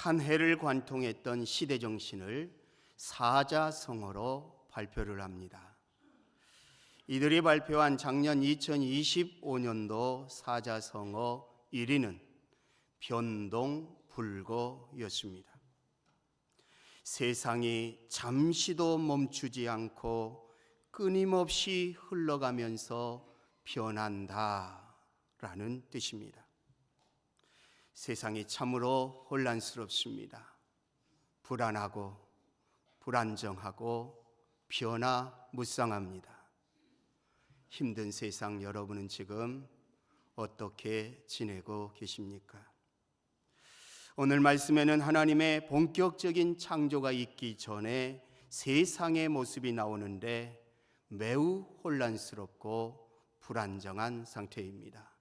한 해를 관통했던 시대 정신을 사자성어로 발표를 합니다. 이들이 발표한 작년 2025년도 사자성어 1위는 변동불거였습니다. 세상이 잠시도 멈추지 않고 끊임없이 흘러가면서 변한다라는 뜻입니다. 세상이 참으로 혼란스럽습니다. 불안하고 불안정하고 변화무쌍합니다. 힘든 세상 여러분은 지금 어떻게 지내고 계십니까? 오늘 말씀에는 하나님의 본격적인 창조가 있기 전에 세상의 모습이 나오는데 매우 혼란스럽고 불안정한 상태입니다.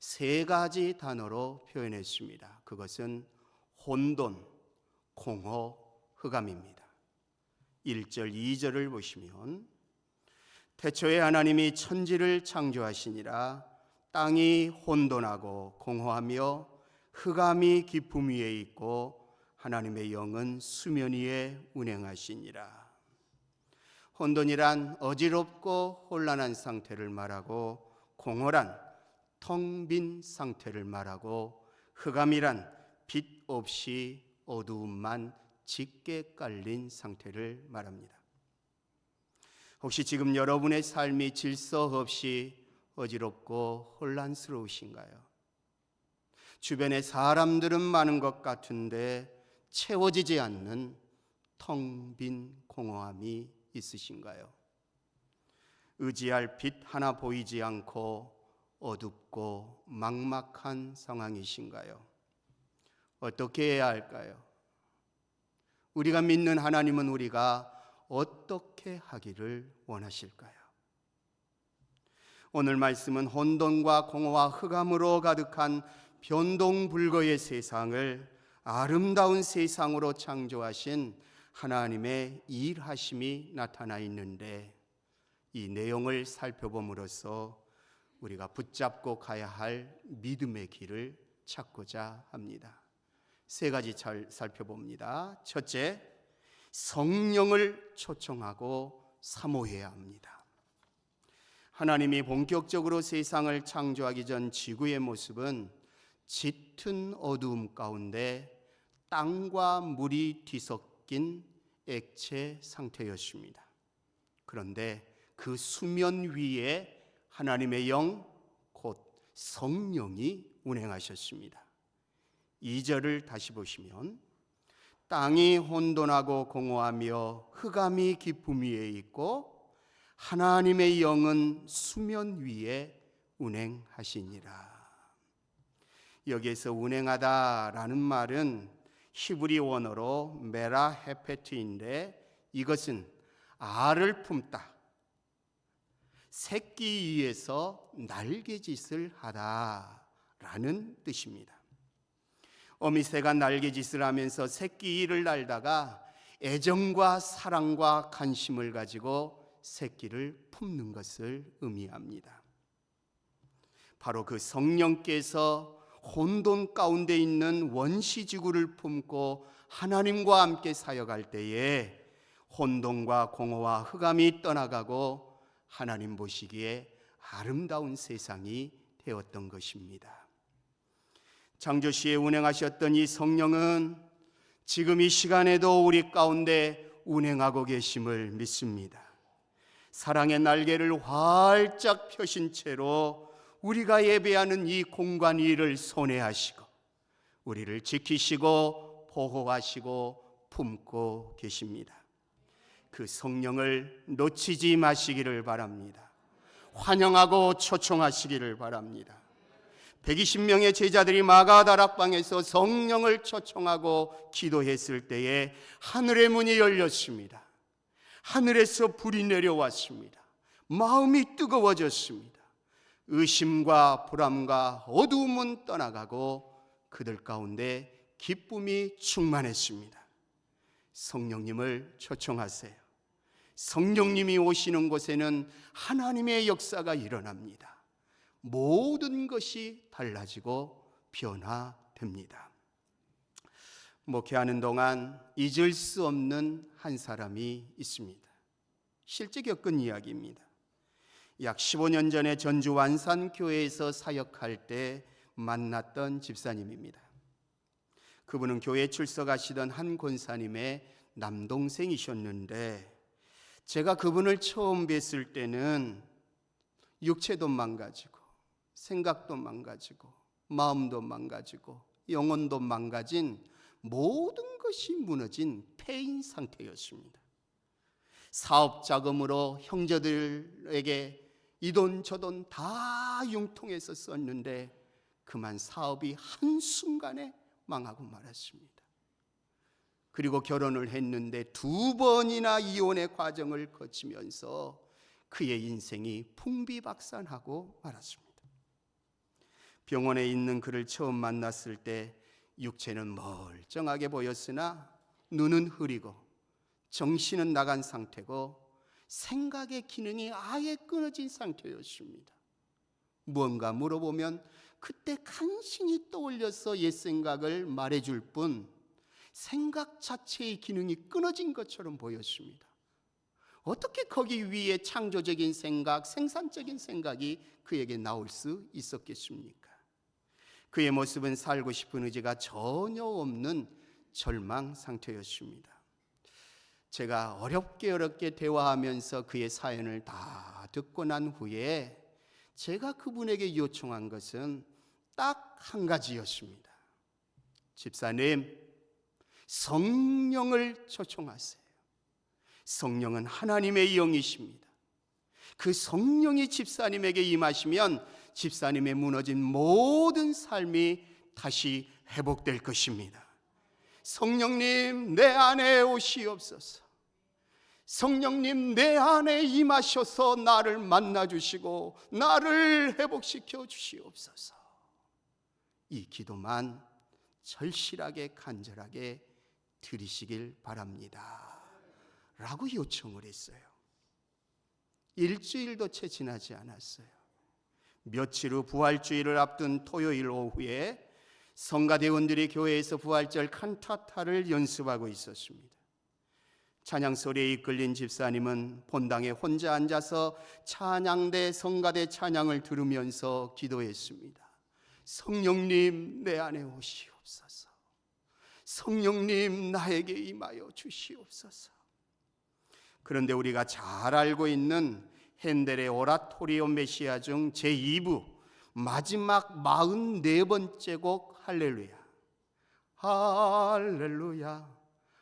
세 가지 단어로 표현했습니다. 그것은 혼돈, 공허, 흑암입니다. 1절, 2절을 보시면 태초에 하나님이 천지를 창조하시니라 땅이 혼돈하고 공허하며 흑암이 깊음 위에 있고 하나님의 영은 수면 위에 운행하시니라. 혼돈이란 어지럽고 혼란한 상태를 말하고, 공허란 텅 빈 상태를 말하고, 흑암이란 빛 없이 어두움만 짙게 깔린 상태를 말합니다. 혹시 지금 여러분의 삶이 질서 없이 어지럽고 혼란스러우신가요? 주변에 사람들은 많은 것 같은데 채워지지 않는 텅 빈 공허함이 있으신가요? 의지할 빛 하나 보이지 않고 어둡고 막막한 상황이신가요? 어떻게 해야 할까요? 우리가 믿는 하나님은 우리가 어떻게 하기를 원하실까요? 오늘 말씀은 혼돈과 공허와 흑암으로 가득한 변동불거의 세상을 아름다운 세상으로 창조하신 하나님의 일하심이 나타나 있는데, 이 내용을 살펴봄으로써 우리가 붙잡고 가야 할 믿음의 길을 찾고자 합니다. 세 가지 잘 살펴봅니다. 첫째, 성령을 초청하고 사모해야 합니다. 하나님이 본격적으로 세상을 창조하기 전 지구의 모습은 짙은 어두움 가운데 땅과 물이 뒤섞인 액체 상태였습니다. 그런데 그 수면 위에 하나님의 영, 곧 성령이 운행하셨습니다. 2절을 다시 보시면 땅이 혼돈하고 공허하며 흑암이 깊음 위에 있고 하나님의 영은 수면 위에 운행하시니라. 여기에서 운행하다라는 말은 히브리 원어로 메라 헤페트인데, 이것은 알을 품다, 새끼 위에서 날개짓을 하다라는 뜻입니다. 어미새가 날개짓을 하면서 새끼를 날다가 애정과 사랑과 관심을 가지고 새끼를 품는 것을 의미합니다. 바로 그 성령께서 혼돈 가운데 있는 원시지구를 품고 하나님과 함께 사역할 때에 혼돈과 공허와 흑암이 떠나가고 하나님 보시기에 아름다운 세상이 되었던 것입니다. 창조시에 운행하셨던 이 성령은 지금 이 시간에도 우리 가운데 운행하고 계심을 믿습니다. 사랑의 날개를 활짝 펴신 채로 우리가 예배하는 이 공간 위를 손해하시고 우리를 지키시고 보호하시고 품고 계십니다. 그 성령을 놓치지 마시기를 바랍니다. 환영하고 초청하시기를 바랍니다. 120명의 제자들이 마가다락방에서 성령을 초청하고 기도했을 때에 하늘의 문이 열렸습니다. 하늘에서 불이 내려왔습니다. 마음이 뜨거워졌습니다. 의심과 불안과 어두움은 떠나가고 그들 가운데 기쁨이 충만했습니다. 성령님을 초청하세요. 성령님이 오시는 곳에는 하나님의 역사가 일어납니다. 모든 것이 달라지고 변화됩니다. 목회하는 동안 잊을 수 없는 한 사람이 있습니다. 실제 겪은 이야기입니다. 약 15년 전에 전주 완산교회에서 사역할 때 만났던 집사님입니다. 그분은 교회에 출석하시던 한 권사님의 남동생이셨는데, 제가 그분을 처음 뵀을 때는 육체도 망가지고 생각도 망가지고 마음도 망가지고 영혼도 망가진 모든 것이 무너진 폐인 상태였습니다. 사업 자금으로 형제들에게 이 돈 저 돈 다 융통해서 썼는데 그만 사업이 한순간에 망하고 말았습니다. 그리고 결혼을 했는데 2번이나 이혼의 과정을 거치면서 그의 인생이 풍비박산하고 말았습니다. 병원에 있는 그를 처음 만났을 때 육체는 멀쩡하게 보였으나 눈은 흐리고 정신은 나간 상태고 생각의 기능이 아예 끊어진 상태였습니다. 무언가 물어보면 그때 간신히 떠올려서 옛 생각을 말해줄 뿐 생각 자체의 기능이 끊어진 것처럼 보였습니다. 어떻게 거기 위에 창조적인 생각, 생산적인 생각이 그에게 나올 수 있었겠습니까? 그의 모습은 살고 싶은 의지가 전혀 없는 절망 상태였습니다. 제가 어렵게 대화하면서 그의 사연을 다 듣고 난 후에 제가 그분에게 요청한 것은 딱 한 가지였습니다. 집사님, 성령을 초청하세요. 성령은 하나님의 영이십니다. 그 성령이 집사님에게 임하시면 집사님의 무너진 모든 삶이 다시 회복될 것입니다. 성령님, 내 안에 오시옵소서. 성령님, 내 안에 임하셔서 나를 만나주시고 나를 회복시켜 주시옵소서. 이 기도만 절실하게 간절하게 드리시길 바랍니다 라고 요청을 했어요. 일주일도 채 지나지 않았어요. 며칠 후 부활주일을 앞둔 토요일 오후에 성가대원들이 교회에서 부활절 칸타타를 연습하고 있었습니다. 찬양 소리에 이끌린 집사님은 본당에 혼자 앉아서 찬양대 성가대 찬양을 들으면서 기도했습니다. 성령님, 내 안에 오시옵소서. 성령님, 나에게 임하여 주시옵소서. 그런데 우리가 잘 알고 있는 핸델의 오라토리오 메시아 중 제2부 마지막 44번째 곡 할렐루야, 할렐루야,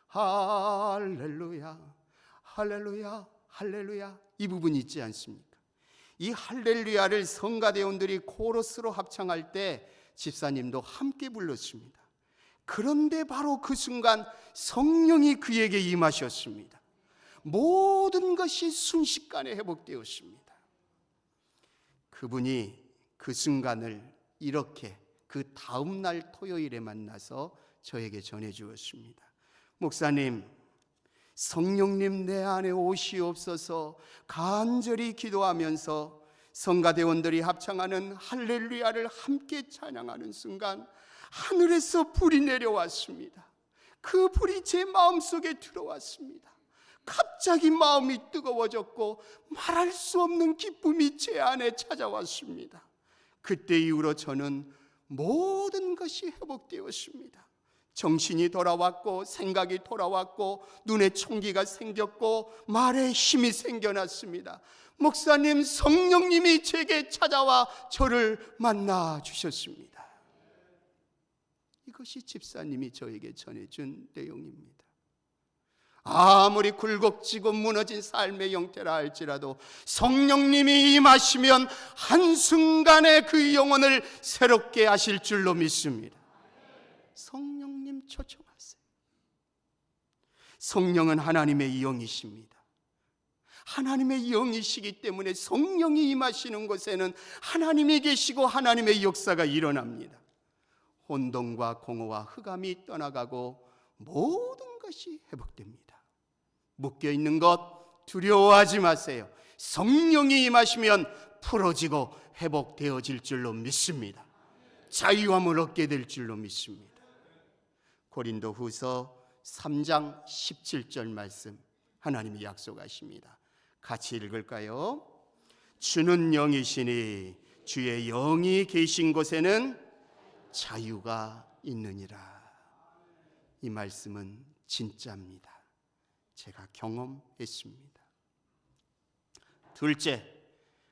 할렐루야, 할렐루야, 할렐루야, 이 부분이 있지 않습니까? 이 할렐루야를 성가대원들이 코러스로 합창할 때 집사님도 함께 불렀습니다. 그런데 바로 그 순간 성령이 그에게 임하셨습니다. 모든 것이 순식간에 회복되었습니다. 그분이 그 순간을 이렇게 그 다음 날 토요일에 만나서 저에게 전해주었습니다. 목사님, 성령님 내 안에 오시옵소서 간절히 기도하면서 성가대원들이 합창하는 할렐루야를 함께 찬양하는 순간 하늘에서 불이 내려왔습니다. 그 불이 제 마음속에 들어왔습니다. 갑자기 마음이 뜨거워졌고 말할 수 없는 기쁨이 제 안에 찾아왔습니다. 그때 이후로 저는 모든 것이 회복되었습니다. 정신이 돌아왔고 생각이 돌아왔고 눈에 총기가 생겼고 말에 힘이 생겨났습니다. 목사님, 성령님이 제게 찾아와 저를 만나 주셨습니다. 이것이 집사님이 저에게 전해준 내용입니다. 아무리 굴곡지고 무너진 삶의 형태라 할지라도 성령님이 임하시면 한순간에 그 영혼을 새롭게 하실 줄로 믿습니다. 성령님 초청하세요. 성령은 하나님의 영이십니다. 하나님의 영이시기 때문에 성령이 임하시는 곳에는 하나님이 계시고 하나님의 역사가 일어납니다. 혼돈과 공허와 흑암이 떠나가고 모든 것이 회복됩니다. 묶여있는 것 두려워하지 마세요. 성령이 임하시면 풀어지고 회복되어질 줄로 믿습니다. 자유함을 얻게 될 줄로 믿습니다. 고린도후서 3장 17절 말씀 하나님이 약속하십니다. 같이 읽을까요? 주는 영이시니 주의 영이 계신 곳에는 자유가 있느니라. 이 말씀은 진짜입니다. 제가 경험했습니다. 둘째,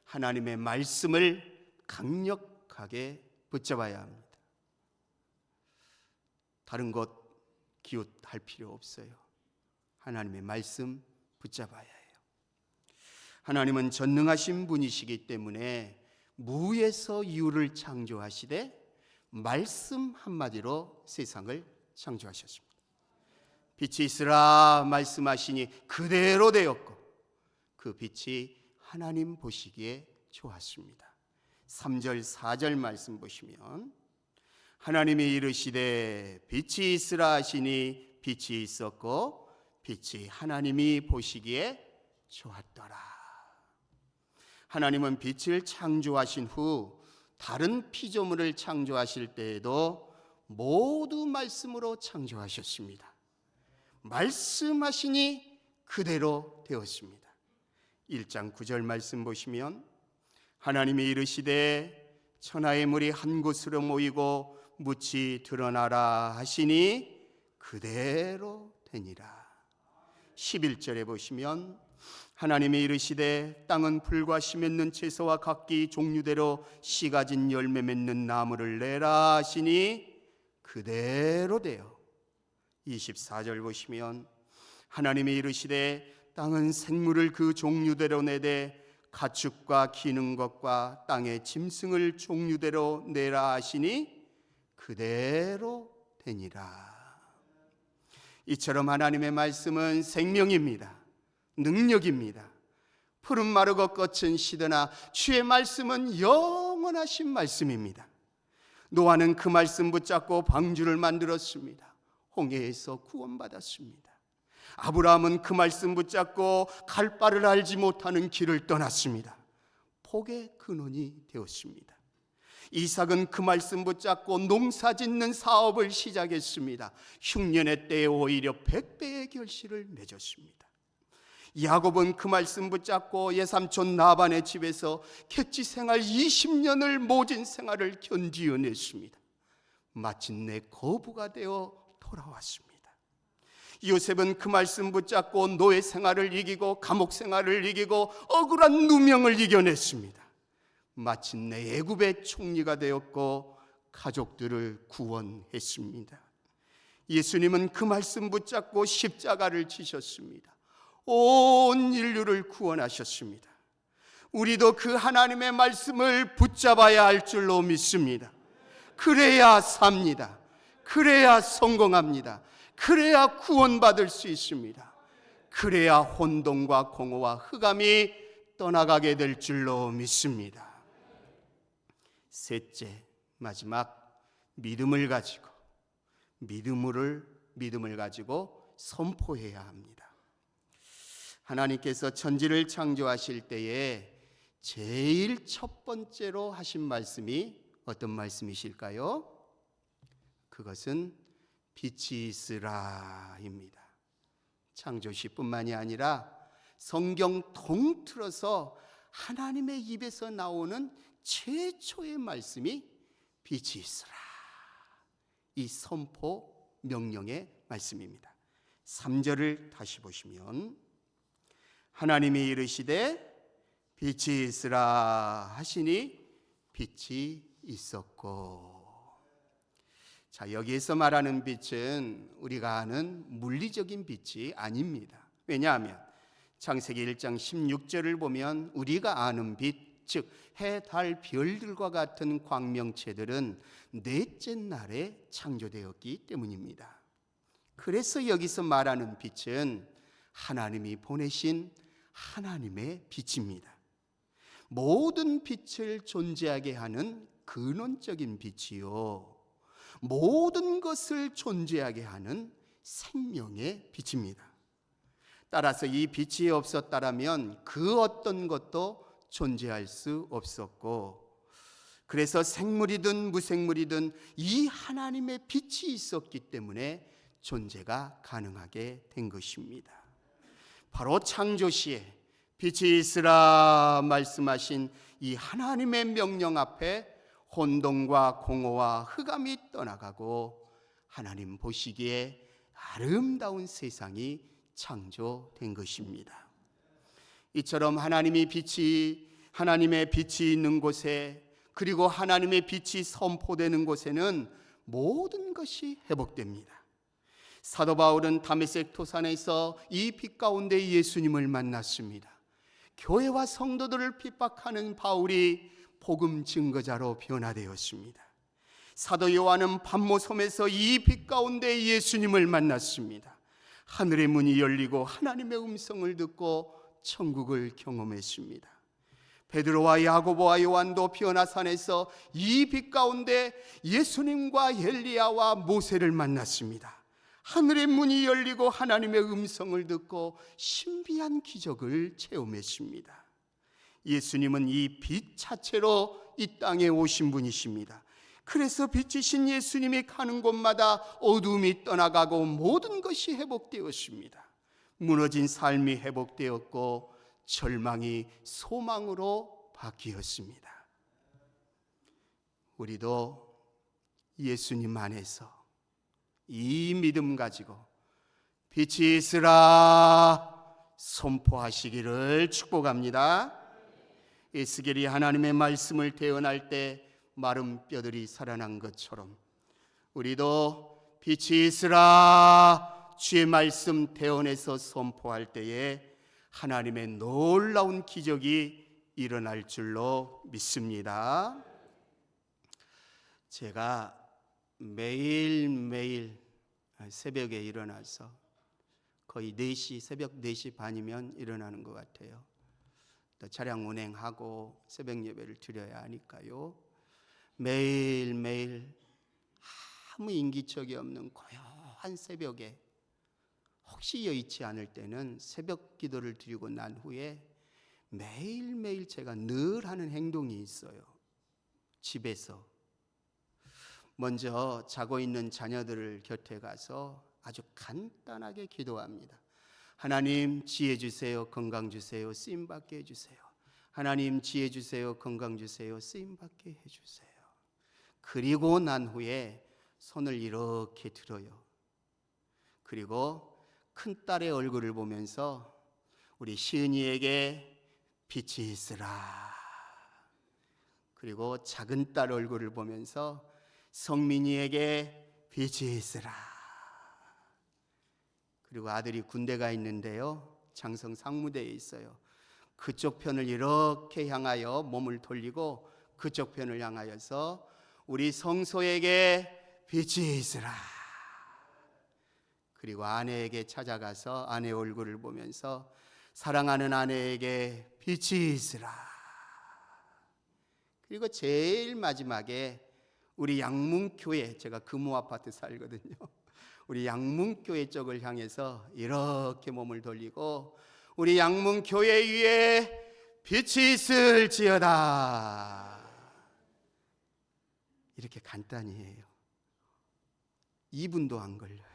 하나님의 말씀을 강력하게 붙잡아야 합니다. 다른 것 기웃할 필요 없어요. 하나님의 말씀 붙잡아야 해요. 하나님은 전능하신 분이시기 때문에 무에서 유를 창조하시되 말씀 한마디로 세상을 창조하셨습니다. 빛이 있으라 말씀하시니 그대로 되었고 그 빛이 하나님 보시기에 좋았습니다. 3절 4절 말씀 보시면 하나님이 이르시되 빛이 있으라 하시니 빛이 있었고 빛이 하나님이 보시기에 좋았더라. 하나님은 빛을 창조하신 후 다른 피조물을 창조하실 때에도 모두 말씀으로 창조하셨습니다. 말씀하시니 그대로 되었습니다. 1장 9절 말씀 보시면 하나님이 이르시되 천하의 물이 한 곳으로 모이고 묻이 드러나라 하시니 그대로 되니라. 11절에 보시면 하나님이 이르시되 땅은 풀과 씨 맺는 채소와 각기 종류대로 씨 가진 열매 맺는 나무를 내라 하시니 그대로 되어 24절 보시면 하나님이 이르시되 땅은 생물을 그 종류대로 내되 가축과 기는 것과 땅의 짐승을 종류대로 내라 하시니 그대로 되니라. 이처럼 하나님의 말씀은 생명입니다. 능력입니다. 푸른 마르고 꽃은 시드나 주의 말씀은 영원하신 말씀입니다. 노아는 그 말씀 붙잡고 방주를 만들었습니다. 홍해에서 구원받았습니다. 아브라함은 그 말씀 붙잡고 갈 바를 알지 못하는 길을 떠났습니다. 복의 근원이 되었습니다. 이삭은 그 말씀 붙잡고 농사 짓는 사업을 시작했습니다. 흉년의 때에 오히려 100배의 결실을 맺었습니다. 야곱은 그 말씀 붙잡고 예삼촌 나반의 집에서 객지 생활 20년을 모진 생활을 견디어냈습니다. 마침내 거부가 되어 돌아왔습니다. 요셉은 그 말씀 붙잡고 노예 생활을 이기고 감옥 생활을 이기고 억울한 누명을 이겨냈습니다. 마침내 애굽의 총리가 되었고 가족들을 구원했습니다. 예수님은 그 말씀 붙잡고 십자가를 지셨습니다. 온 인류를 구원하셨습니다. 우리도 그 하나님의 말씀을 붙잡아야 할 줄로 믿습니다. 그래야 삽니다. 그래야 성공합니다. 그래야 구원받을 수 있습니다. 그래야 혼돈과 공허와 흑암이 떠나가게 될 줄로 믿습니다. 셋째, 마지막, 믿음을 가지고 선포해야 합니다. 하나님께서 천지를 창조하실 때에 제일 첫 번째로 하신 말씀이 어떤 말씀이실까요? 그것은 빛이 있으라입니다. 창조시뿐만이 아니라 성경 통틀어서 하나님의 입에서 나오는 최초의 말씀이 빛이 있으라. 이 선포 명령의 말씀입니다. 3절을 다시 보시면 하나님이 이르시되 빛이 있으라 하시니 빛이 있었고. 자, 여기에서 말하는 빛은 우리가 아는 물리적인 빛이 아닙니다. 왜냐하면 창세기 1장 16절을 보면 우리가 아는 빛, 즉 해, 달, 별들과 같은 광명체들은 넷째 날에 창조되었기 때문입니다. 그래서 여기서 말하는 빛은 하나님이 보내신 하나님의 빛입니다. 모든 빛을 존재하게 하는 근원적인 빛이요, 모든 것을 존재하게 하는 생명의 빛입니다. 따라서 이 빛이 없었다면 그 어떤 것도 존재할 수 없었고, 그래서 생물이든 무생물이든 이 하나님의 빛이 있었기 때문에 존재가 가능하게 된 것입니다. 바로 창조시에 빛이 있으라 말씀하신 이 하나님의 명령 앞에 혼돈과 공허와 흑암이 떠나가고 하나님 보시기에 아름다운 세상이 창조된 것입니다. 이처럼 하나님의 빛이 있는 곳에, 그리고 하나님의 빛이 선포되는 곳에는 모든 것이 회복됩니다. 사도 바울은 다메섹 토산에서 이 빛 가운데 예수님을 만났습니다. 교회와 성도들을 핍박하는 바울이 복음 증거자로 변화되었습니다. 사도 요한은 pat모섬에서 이 빛 가운데 예수님을 만났습니다. 하늘의 문이 열리고 하나님의 음성을 듣고 천국을 경험했습니다. 베드로와 야고보와 요한도 변화산에서 이 빛 가운데 예수님과 엘리야와 모세를 만났습니다. 하늘의 문이 열리고 하나님의 음성을 듣고 신비한 기적을 체험했습니다. 예수님은 이 빛 자체로 이 땅에 오신 분이십니다. 그래서 빛이신 예수님이 가는 곳마다 어두움이 떠나가고 모든 것이 회복되었습니다. 무너진 삶이 회복되었고 절망이 소망으로 바뀌었습니다. 우리도 예수님 안에서 이 믿음 가지고 빛이 있으라 선포하시기를 축복합니다. 에스겔이 하나님의 말씀을 대언할 때 마른 뼈들이 살아난 것처럼 우리도 빛이 있으라 주의 말씀 대언해서 선포할 때에 하나님의 놀라운 기적이 일어날 줄로 믿습니다. 제가 매일매일 새벽에 일어나서 거의 4시, 새벽 4시 반이면 일어나는 것 같아요. 또 차량 운행하고 새벽 예배를 드려야 하니까요. 매일매일 아무 인기척이 없는 고요한 새벽에 혹시 여의치 않을 때는 새벽 기도를 드리고 난 후에 매일매일 제가 늘 하는 행동이 있어요. 집에서 먼저 자고 있는 자녀들을 곁에 가서 아주 간단하게 기도합니다. 하나님 지혜 주세요, 건강 주세요, 쓰임 받게 해주세요. 하나님 지혜 주세요, 건강 주세요, 쓰임 받게 해주세요. 그리고 난 후에 손을 이렇게 들어요. 그리고 큰딸의 얼굴을 보면서 우리 시은이에게 빛이 있으라. 그리고 작은딸 얼굴을 보면서 성민이에게 빛이 있으라. 그리고 아들이 군대가 있는데요, 장성 상무대에 있어요. 그쪽 편을 이렇게 향하여 몸을 돌리고 그쪽 편을 향하여서 우리 성소에게 빛이 있으라. 그리고 아내에게 찾아가서 아내 얼굴을 보면서 사랑하는 아내에게 빛이 있으라. 그리고 제일 마지막에 우리 양문교회, 제가 금호 아파트 살거든요. 우리 양문교회 쪽을 향해서 이렇게 몸을 돌리고 우리 양문교회 위에 빛이 있을지어다. 이렇게 간단히 해요. 2분도 안 걸려요.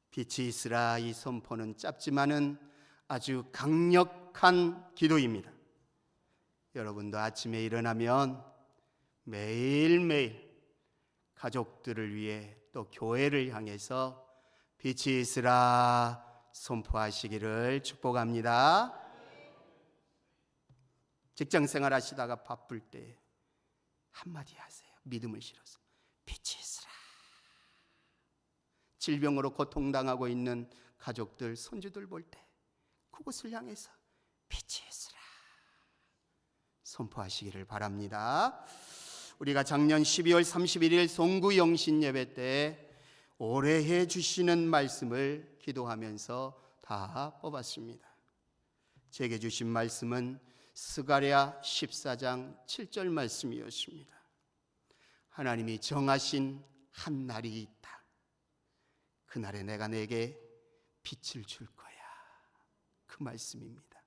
빛이 있으라 이 선포는 짧지만은 아주 강력한 기도입니다. 여러분도 아침에 일어나면 매일매일 가족들을 위해 또 교회를 향해서 빛이 있으라 선포하시기를 축복합니다. 직장생활 하시다가 바쁠 때 한마디 하세요. 믿음을 실어서 빛이 있으라. 질병으로 고통당하고 있는 가족들, 손주들 볼 때 그곳을 향해서 빛이 있으라 선포하시기를 바랍니다. 우리가 작년 12월 31일 송구 영신 예배 때 올해 주시는 말씀을 기도하면서 다 뽑았습니다. 제게 주신 말씀은 스가랴 14장 7절 말씀이었습니다. 하나님이 정하신 한 날이 있다. 그날에 내가 내게 빛을 줄 거야. 그 말씀입니다.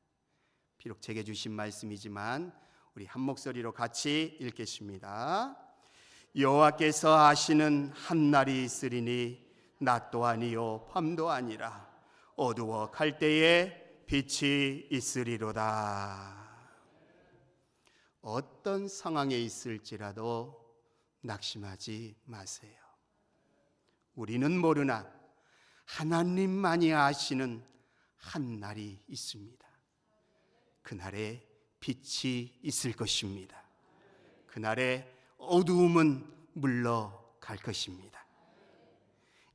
비록 제게 주신 말씀이지만 우리 한 목소리로 같이 읽겠습니다. 여호와께서 하시는 한 날이 있으리니 낮도 아니요 밤도 아니라 어두워 갈 때에 빛이 있으리로다. 어떤 상황에 있을지라도 낙심하지 마세요. 우리는 모르나 하나님만이 아시는 한 날이 있습니다. 그날에 빛이 있을 것입니다. 그날에 어두움은 물러갈 것입니다.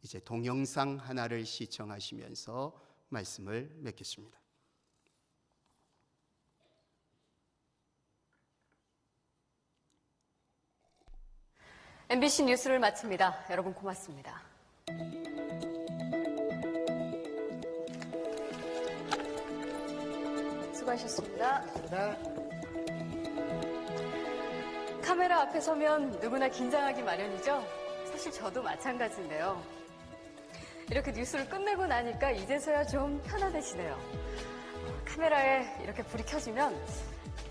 이제 동영상 하나를 시청하시면서 말씀을 맺겠습니다. MBC 뉴스를 마칩니다. 여러분 고맙습니다. 수고하셨습니다. 카메라 앞에 서면 누구나 긴장하기 마련이죠? 사실 저도 마찬가지인데요. 이렇게 뉴스를 끝내고 나니까 이제서야 좀 편안해지네요. 카메라에 이렇게 불이 켜지면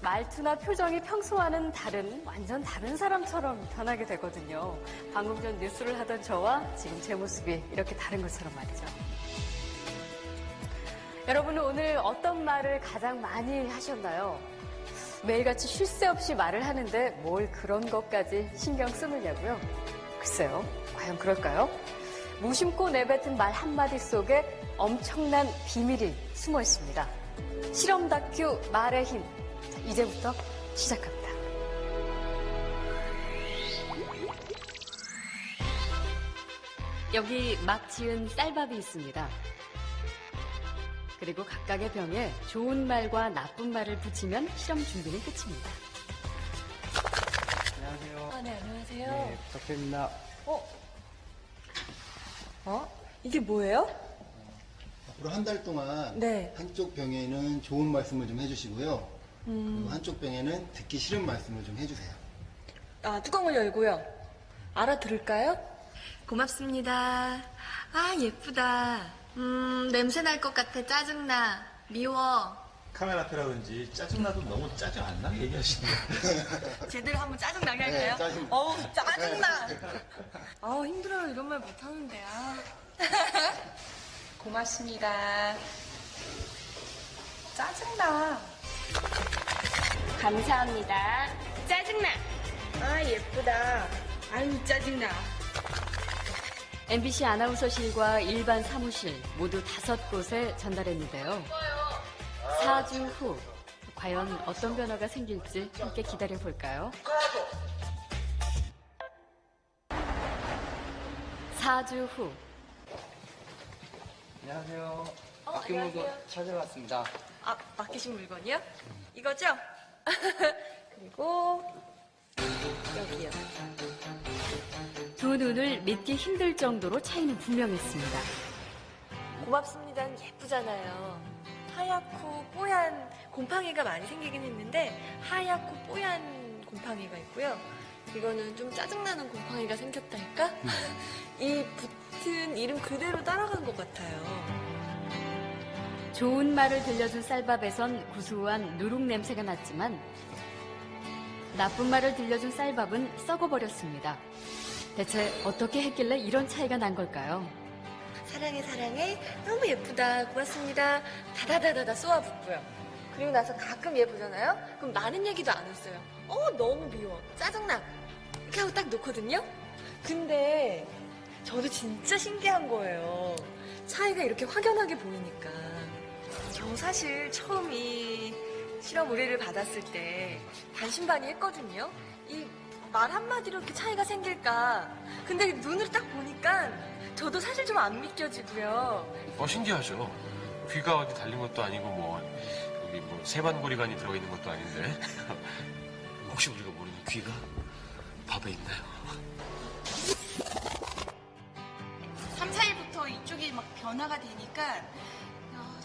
말투나 표정이 평소와는 완전 다른 사람처럼 변하게 되거든요. 방금 전 뉴스를 하던 저와 지금 제 모습이 이렇게 다른 것처럼 말이죠. 여러분은 오늘 어떤 말을 가장 많이 하셨나요? 매일같이 쉴 새 없이 말을 하는데 뭘 그런 것까지 신경 쓰느냐고요? 글쎄요, 과연 그럴까요? 무심코 내뱉은 말 한마디 속에 엄청난 비밀이 숨어 있습니다. 실험 다큐 말의 힘. 자, 이제부터 시작합니다. 여기 막 지은 쌀밥이 있습니다. 그리고 각각의 병에 좋은 말과 나쁜 말을 붙이면 실험 준비는 끝입니다. 안녕하세요. 네, 안녕하세요. 네, 부탁드립니다. 이게 뭐예요? 앞으로 한 달 동안 네. 한쪽 병에는 좋은 말씀을 좀 해주시고요. 그리고 한쪽 병에는 듣기 싫은 말씀을 좀 해주세요. 뚜껑을 열고요. 알아들을까요? 고맙습니다. 아, 예쁘다. 냄새 날 것 같아. 짜증나. 미워. 카메라 앞이라든지 짜증나도 너무 짜증 안 나게 얘기하시네요. 제대로 한번 짜증나게 네, 할까요? 짜증. 어우, 짜증나. 힘들어요. 이런 말 못하는데. 고맙습니다. 짜증나. 감사합니다. 짜증나. 아, 예쁘다. 아유, 짜증나. MBC 아나운서실과 일반 사무실 모두 5곳에 전달했는데요. 4주 후 과연 어떤 변화가 생길지 함께 기다려볼까요? 4주 후 안녕하세요. 맡긴 물건 찾아왔습니다. 맡기신 물건이요? 이거죠? 그리고 여기요. 두 눈을 믿기 힘들 정도로 차이는 분명했습니다. 고맙습니다는 예쁘잖아요. 하얗고 뽀얀 곰팡이가 많이 생기긴 했는데 하얗고 뽀얀 곰팡이가 있고요. 이거는 좀 짜증나는 곰팡이가 생겼달까? 이 붙은 이름 그대로 따라간 것 같아요. 좋은 말을 들려준 쌀밥에선 구수한 누룩 냄새가 났지만 나쁜 말을 들려준 쌀밥은 썩어버렸습니다. 대체 어떻게 했길래 이런 차이가 난 걸까요? 사랑해 사랑해 너무 예쁘다 고맙습니다 다다다다다 쏘아붙고요. 그리고 나서 가끔 얘 보잖아요. 그럼 많은 얘기도 안 했어요. 너무 미워 짜증나 이렇게 하고 딱 놓거든요. 근데 저도 진짜 신기한 거예요. 차이가 이렇게 확연하게 보이니까. 저 사실 처음 이 실험 의뢰를 받았을 때 반신반의했거든요. 이 말 한마디로 이렇게 차이가 생길까. 근데 눈으로 딱 보니까 저도 사실 좀 안 믿겨지고요. 신기하죠. 귀가 어디 달린 것도 아니고 여기 세반고리관이 들어있는 것도 아닌데 혹시 우리가 모르는 귀가 밥에 있나요? 3, 4일부터 이쪽이 막 변화가 되니까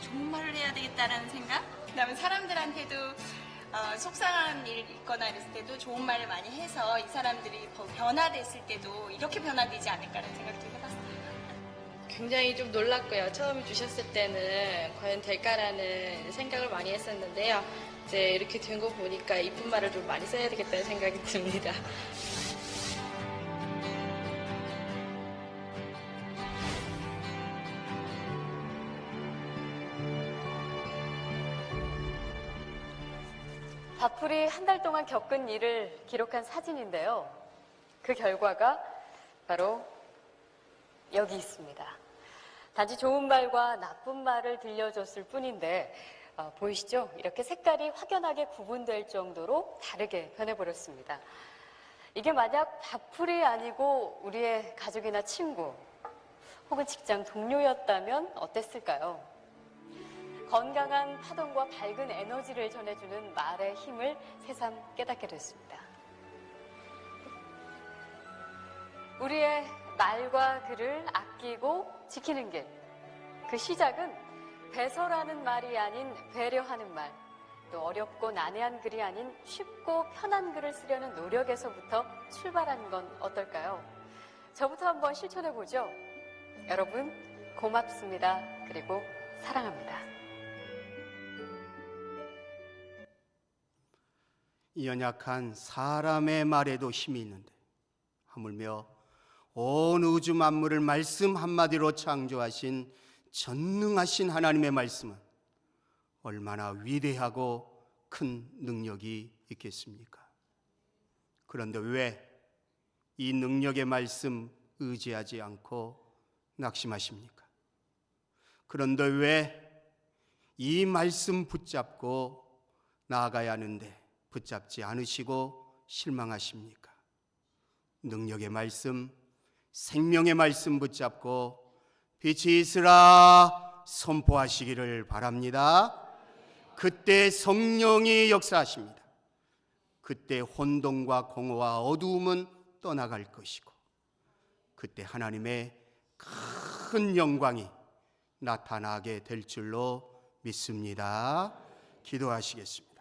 좋은 말을 해야 되겠다라는 생각? 그다음에 사람들한테도 속상한 일 있거나 이랬을 때도 좋은 말을 많이 해서 이 사람들이 더 변화됐을 때도 이렇게 변화되지 않을까라는 생각도 해봤어요. 굉장히 좀 놀랐고요. 처음에 주셨을 때는 과연 될까라는 생각을 많이 했었는데요. 이제 이렇게 된 거 보니까 이쁜 말을 좀 많이 써야 되겠다는 생각이 듭니다. 밥풀이 한 달 동안 겪은 일을 기록한 사진인데요. 그 결과가 바로 여기 있습니다. 단지 좋은 말과 나쁜 말을 들려줬을 뿐인데 보이시죠? 이렇게 색깔이 확연하게 구분될 정도로 다르게 변해버렸습니다. 이게 만약 밥풀이 아니고 우리의 가족이나 친구 혹은 직장 동료였다면 어땠을까요? 건강한 파동과 밝은 에너지를 전해주는 말의 힘을 새삼 깨닫게 됐습니다. 우리의 말과 글을 아끼고 지키는 길. 그 시작은 배설하는 말이 아닌 배려하는 말, 또 어렵고 난해한 글이 아닌 쉽고 편한 글을 쓰려는 노력에서부터 출발하는 건 어떨까요? 저부터 한번 실천해보죠. 여러분, 고맙습니다. 그리고 사랑합니다. 연약한 사람의 말에도 힘이 있는데 하물며 온 우주 만물을 말씀 한마디로 창조하신 전능하신 하나님의 말씀은 얼마나 위대하고 큰 능력이 있겠습니까? 그런데 왜 이 능력의 말씀 의지하지 않고 낙심하십니까? 그런데 왜 이 말씀 붙잡고 나아가야 하는데 붙잡지 않으시고 실망하십니까? 능력의 말씀, 생명의 말씀 붙잡고 빛이 있으라 선포하시기를 바랍니다. 그때 성령이 역사하십니다. 그때 혼돈과 공허와 어두움은 떠나갈 것이고 그때 하나님의 큰 영광이 나타나게 될 줄로 믿습니다. 기도하시겠습니다.